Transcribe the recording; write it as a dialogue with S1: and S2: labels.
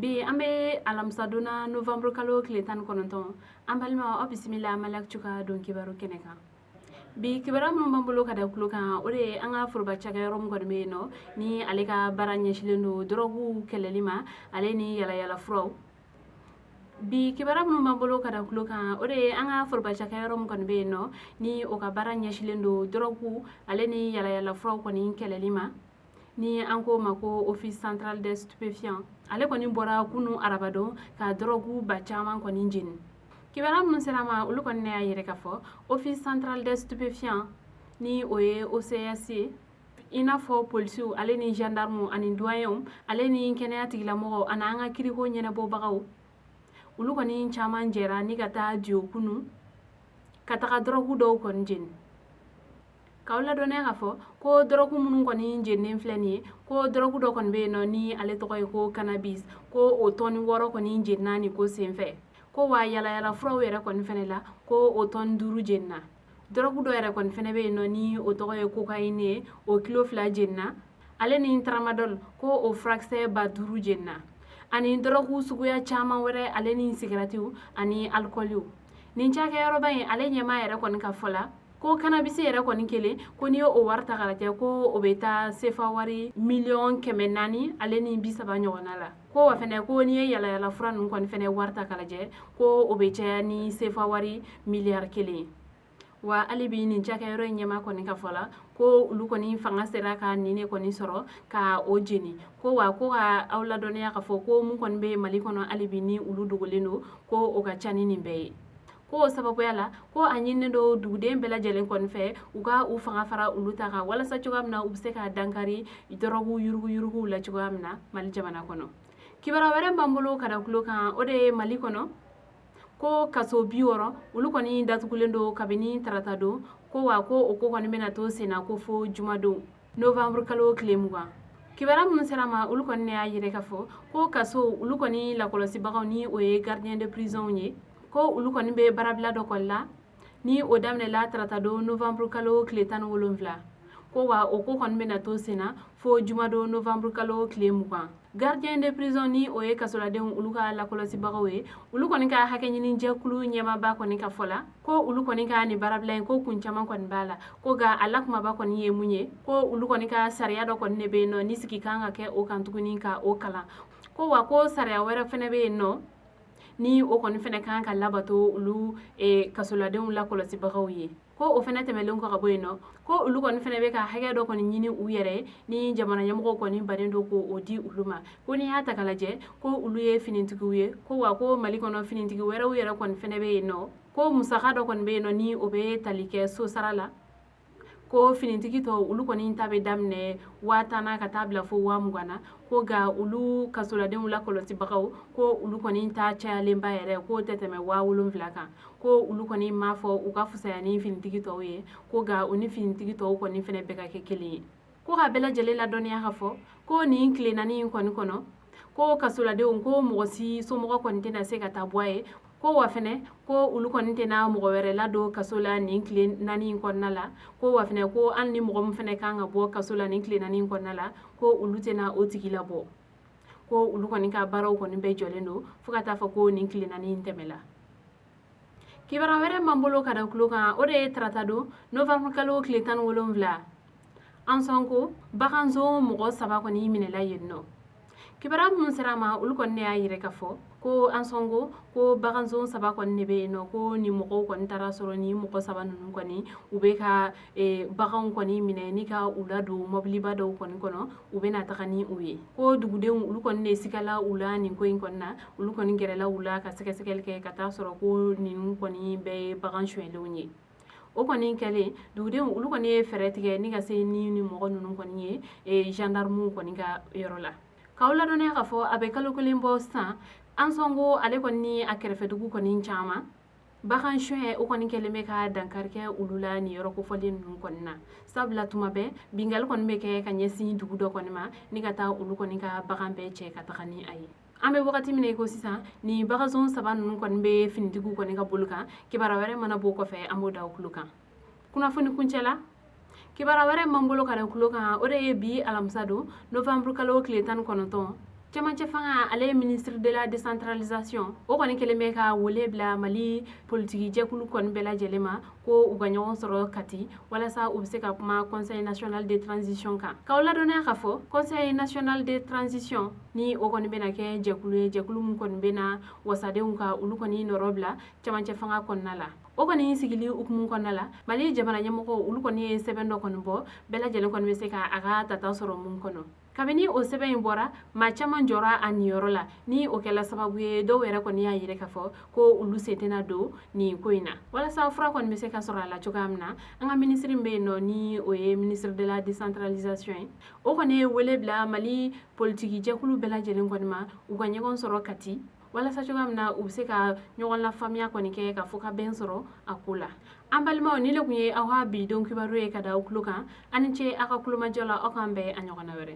S1: Bi an be alamisa donna novembre kalo tile 19 an balima aw bisimila malak cuka don kibaru kɛnɛ kan bi kibara minnu b'an bolo ka da kulo kan o de ye an ka foroba cakɛyɔrɔ min kɔni bɛ yen nɔ ni ale ka baara ɲɛsilen don dɔrɔgu kɛlɛli ma ale ni yalayala furaw bi kibara minnu b'an bolo ka da kulo kan o de ye an ka foroba cakɛyɔrɔ min kɔni bɛ yen nɔ ni o ka baara ɲɛsilen don dɔrɔgu ale ni yalayala furaw kɔni kɛlɛli ma ni an ko ma ko office central des stupéfiants ale kɔni bɔra kunu arabadon ka dɔrɔgu ba caman kɔni jeni kibara minnu sera ma olu kɔni y'a yɛrɛ k'a fɔ office central des stupéfiants ni o ye OCS ye i n'a fɔ polisiw ale ni gendarme ani douaniers ale ni kɛnɛya tigilamɔgɔw ani an ka kiriko ɲɛnabɔbagaw olu kɔni caman jɛra ni ka taa diyo kunu ka taga dɔrɔgu dɔw kɔni jeni k'aw ladɔnniya k'a fɔ ko dɔrɔgu minnu kɔni jeninen filɛ nin ye ko dɔrɔgu dɔ kɔni bɛ yen nɔ ni ale tɔgɔ ye ko cannabis ko o tɔni 6 kɔni jenina nin ko senfɛ ko wa yalayala furaw yɛrɛ kɔni fɛnɛ la ko o tɔni 5 jenina dɔrɔgu dɔ yɛrɛ kɔni fɛnɛ bɛ yen nɔ ni o tɔgɔ ye cocaïne ye o kilo 2 jenina ale ni tramadol ko o furakisɛ ba 5 jenina ani dɔrɔgu suguya caman wɛrɛ ale ni sigaratiw ani alikɔliw nin cakɛyɔrɔba in ale ɲɛmaa yɛrɛ kɔni ka fɔ la ko cannabis yɛrɛ kɔni kelen ko n'i ye o wari ta ka lajɛ ko o bɛ taa sefa wari miliyɔn 400 ale ni 30 ɲɔgɔnna la ko wa fɛnɛ ko n'i ye yalayala fura ninnu kɔni fɛnɛ wari ta ka lajɛ ko o bɛ caya ni sefa wari miliyari 1 wa hali bi nin cakɛyɔrɔ in ɲɛmaa kɔni ka fɔ la ko olu kɔni fanga sera ka nin ne kɔni sɔrɔ ka o jeni ko wa ko ka aw ladɔnniya k'a fɔ ko mun kɔni bɛ mali kɔnɔ hali bi ni olu dogolen don ko o ka ca ni nin bɛɛ ye ko o sababuya la ko a ɲininen do duguden bɛɛ lajɛlen kɔni fɛ u ka u fanga fara olu ta kan walasa cogoya min na u bɛ se ka dankari dɔrɔgu yuruguyuruguw la cogoya min na mali jamana kɔnɔ kibara wɛrɛ b'an bolo ka da kulo kan o de ye mali kɔnɔ ko kaso 60 olu kɔni datugulen do kabini tarata don ko wa ko o ko kɔni bɛna to senna ko fo jumadon novembre kalo tile 20 kibara minnu sera ma olu kɔni y'a yɛrɛ k'a fɔ ko kaso olu kɔni lakɔlɔsibagaw ni o ye gardien de prison ye ko olu kɔni bɛ baarabila dɔ kɔni la ni o daminɛla tarata don novembre kalo tile 17 ko wa o ko kɔni bɛna to senna fo jumadon novembre kalo tile 20 gardien de prison ni o ye kasoladenw olu ka lakɔlɔsibagaw ye olu kɔni ka hakɛɲini jɛkulu ɲɛmaaba kɔni ka fɔ la ko olu kɔni ka nin baarabila in ko kun caman kɔni b'a la ko ga a lakumaba kɔni ye mun ye ko olu kɔni ka sariya dɔ kɔni de bɛ yen nɔ ni sigi kan ka kɛ o kan tuguni ka o kalan ko wa ko sariya wɛrɛ fɛnɛ bɛ yen nɔ ni o kɔni fɛnɛ kan ka labato olu kasoladenw lakɔlɔsibagaw ye ko o fɛnɛ tɛmɛlen kɔ ka bɔ yen nɔ ko olu kɔni fɛnɛ bɛ ka hakɛ dɔ kɔni ɲini u yɛrɛ ni jamana ɲɛmɔgɔw kɔni baden do ko o di olu ma ko n'i y'a ta ka lajɛ ko olu ye finitigiw ye ko wa ko mali kɔnɔ finitigi wɛrɛw yɛrɛ kɔni fɛnɛ bɛ yen nɔ ko musaka dɔ kɔni bɛ yen nɔ ni o bɛ tali kɛ so sara la ko finitigi tɔ olu kɔni ta bɛ daminɛ 10,000 ka taa bila fo 20,000 na ko ga olu kasoladenw lakɔlɔsibagaw ko olu kɔni ta cayalenba yɛrɛ ko tɛ tɛmɛ 7,000 kan ko olu kɔni m'a fɔ u ka fusaya ni finitigi tɔw ye ko ga u ni finitigi tɔw kɔni fɛnɛ bɛ ka kɛ kelen ye ko ka bɛɛ lajɛlen ladɔnniya ka fɔ ko nin tile 4 in kɔni kɔnɔ ko kasoladenw ko mɔgɔ si somɔgɔ kɔni tɛna se ka taa bɔ a ye ko wa fɛnɛ ko olu kɔni tɛna mɔgɔ wɛrɛ ladon kaso la nin tile 4 in kɔnɔna la ko wa fɛnɛ ko hali ni mɔgɔ min fɛnɛ kan ka bɔ kaso la nin tile 4 in kɔnɔna la ko olu tɛna o tigi labɔ ko olu kɔni ka baaraw kɔni bɛɛ jɔlen do fo ka taa fɔ ko nin tile 4 in tɛmɛla kibara wɛrɛ b'an bolo ka da kulo kan o de ye tarata don novembre kalo tile 17 an sɔn ko baganzo mɔgɔ 3 kɔni minɛla yen nɔ kibara minnu sera ma olu kɔni y'a yɛrɛ ka fɔ ko an sɔn ko baganzo 3 kɔni de bɛ yen nɔ ko ni mɔgɔw kɔni taara sɔrɔ ni mɔgɔ 3 ninnu kɔni u bɛ ka baganw kɔni minɛ ni ka u ladon mɔbiliba dɔw kɔni kɔnɔ u bɛna taga ni u ye ko dugudenw olu kɔni de sigala u la nin ko in kɔni na olu kɔni gɛrɛla u la ka sɛgɛsɛgɛli kɛ ka taa sɔrɔ ko ninnu kɔni bɛɛ ye bagan suyɛnlenw ye o kɔni kɛlen dugudenw olu kɔni ye fɛɛrɛ tigɛ ni ka se ni mɔgɔ ninnu kɔni ye gendarmew kɔni ka yɔrɔ la k'aw ladɔnniya k'a fɔ a bɛ kalo 1 bɔ sisan an sɔn ko ale kɔni ni a kɛrɛfɛdugu kɔni caman bagan suyɛn o kɔni kɛlen bɛ ka dankari kɛ olu la nin yɔrɔ kofɔlen ninnu kɔni na sabula tuma bɛɛ bingali kɔni bɛ kɛ ka ɲɛsin dugu dɔ kɔni ma ni ka taa olu kɔni ka bagan bɛɛ cɛ ka taga ni a ye an bɛ wagati min na i ko sisan ni baganzo 3 ninnu kɔni bɛ finitigiw kɔni ka bolo kan kibara wɛrɛ mana bɔ kɔfɛ an b'o da u tulo kan kunnafoni kuncɛ la kibara wɛrɛ m'an bolo ka da kulo kan o de ye bi alamisa don novembre kalo tile 19 camancɛ fanga ale ye ministre de la décentralisation o kɔni kelen bɛ ka wele bila mali politiki jɛkulu kɔni bɛɛ lajɛlen ma ko u ka ɲɔgɔn sɔrɔ kati walasa u bɛ se ka kuma conseil national de transition kan k'aw ladɔnniya k'a fɔ conseil national de transition ni o kɔni bɛna kɛ jɛkulu ye jɛkulu min kɔni bɛna wasadenw ka olu kɔni nɔrɔ bila camancɛ fanga kɔnɔna la o kɔni sigili hukumu kɔnɔna la mali jamana ɲɛmɔgɔ olu kɔni ye sɛbɛn dɔ kɔni bɔ bɛɛ lajɛlen kɔni bɛ se ka a ka tata sɔrɔ mun kɔnɔ kabini o sɛbɛn in bɔra maa caman jɔra a niyɔrɔ la ni o kɛla sababu ye dɔw yɛrɛ kɔni y'a yɛrɛ k'a fɔ ko olu sen tɛna don nin ko in na walasa fura kɔni bɛ se ka sɔrɔ a la cogoya min na an ka minisiri bɛ yen nɔ ni o ye ministre de la décentralisation ye o kɔni ye wele bila mali politiki jɛkulu bɛɛ lajɛlen kɔni ma u ka ɲɔgɔn sɔrɔ kati walasa cogoya min na u bɛ se ka ɲɔgɔn lafaamuya kɔni kɛ ka fɔ ka bɛn sɔrɔ a ko la an balimaw ni le tun ye aw ka bi don kibaru ye ka da aw tulo kan ani ce aw ka kulomajɔ la aw k'an bɛn a ɲɔgɔnna wɛrɛ